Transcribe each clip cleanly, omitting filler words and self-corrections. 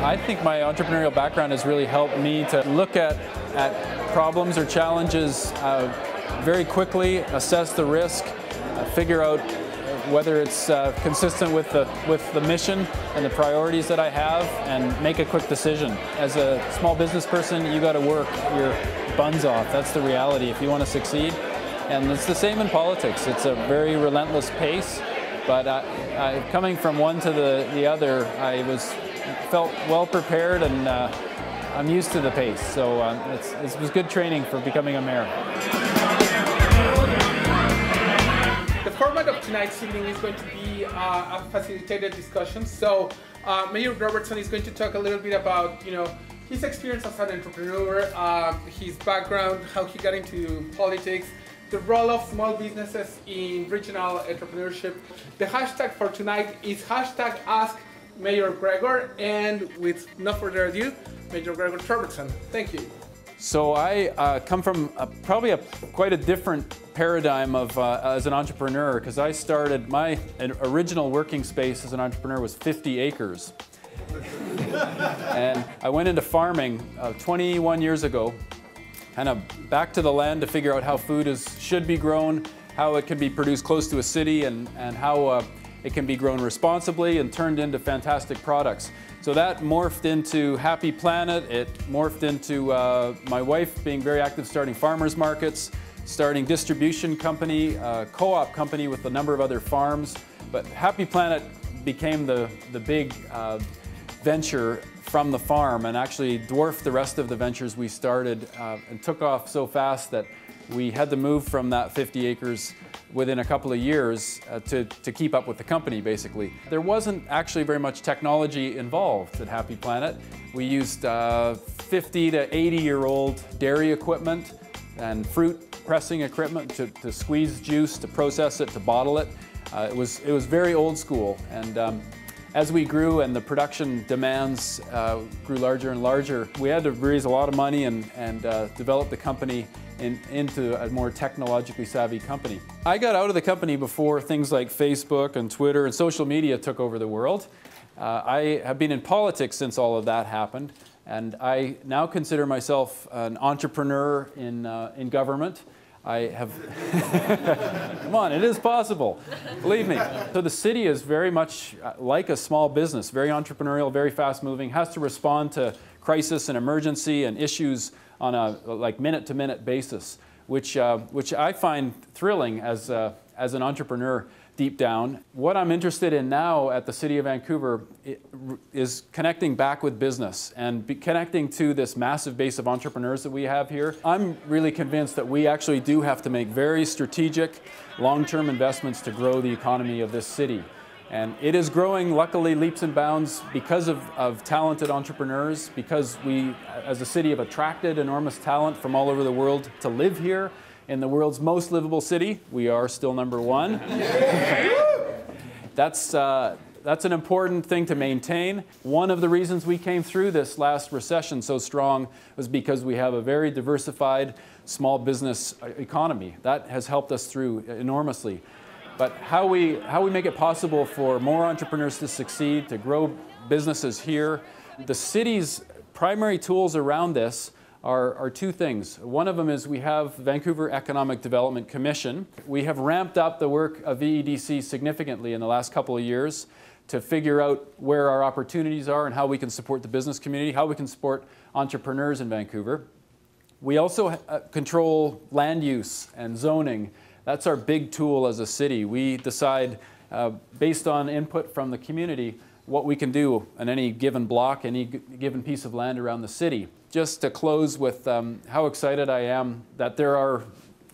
I think my entrepreneurial background has really helped me to look at problems or challenges very quickly, assess the risk, figure out whether it's consistent with the mission and the priorities that I have, and make a quick decision. As a small business person, you got to work your buns off. That's the reality if you want to succeed. And it's the same in politics. It's a very relentless pace. But coming from one to the other, I felt well prepared, and I'm used to the pace. So it was good training for becoming a mayor. The format of tonight's evening is going to be a facilitated discussion. So Mayor Robertson is going to talk a little bit about, his experience as an entrepreneur, his background, how he got into politics, the role of small businesses in regional entrepreneurship. The hashtag for tonight is #AskMayorGregor, and with no further ado, Mayor Gregor Robertson. Thank you. So I come from probably quite a different paradigm of as an entrepreneur, because I started my original working space as an entrepreneur was 50 acres. And I went into farming 21 years ago, kind of back to the land to figure out how food should be grown, how it can be produced close to a city, and how it can be grown responsibly and turned into fantastic products. So that morphed into Happy Planet. It morphed into my wife being very active, starting farmers markets, starting distribution company, co-op company with a number of other farms. But Happy Planet became the big venture from the farm, and actually dwarfed the rest of the ventures we started, and took off so fast that we had to move from that 50 acres within a couple of years to keep up with the company, basically. There wasn't actually very much technology involved at Happy Planet. We used 50 to 80-year-old dairy equipment and fruit pressing equipment to squeeze juice, to process it, to bottle it. It was very old school, and as we grew and the production demands grew larger and larger, we had to raise a lot of money and develop the company into a more technologically savvy company. I got out of the company before things like Facebook and Twitter and social media took over the world. I have been in politics since all of that happened, and I now consider myself an entrepreneur in government. I have, come on, it is possible, believe me. So the city is very much like a small business, very entrepreneurial, very fast moving, has to respond to crisis and emergency and issues on a minute-to-minute basis, which I find thrilling as an entrepreneur deep down. What I'm interested in now at the City of Vancouver is connecting back with business and connecting to this massive base of entrepreneurs that we have here. I'm really convinced that we actually do have to make very strategic, long-term investments to grow the economy of this city. And it is growing, luckily, leaps and bounds because of talented entrepreneurs, because we, as a city, have attracted enormous talent from all over the world to live here. In the world's most livable city, we are still #1. That's an important thing to maintain. One of the reasons we came through this last recession so strong was because we have a very diversified small business economy. That has helped us through enormously. But how we make it possible for more entrepreneurs to succeed, to grow businesses here, the city's primary tools around this are two things. One of them is we have Vancouver Economic Development Commission. We have ramped up the work of VEDC significantly in the last couple of years to figure out where our opportunities are and how we can support the business community, how we can support entrepreneurs in Vancouver. We also control land use and zoning. That's our big tool as a city. We decide, based on input from the community, what we can do on any given block, any given piece of land around the city. Just to close with how excited I am that there are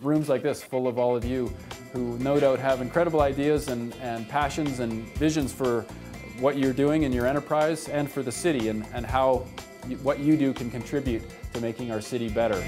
rooms like this full of all of you who no doubt have incredible ideas and passions and visions for what you're doing in your enterprise and for the city, and how what you do can contribute to making our city better.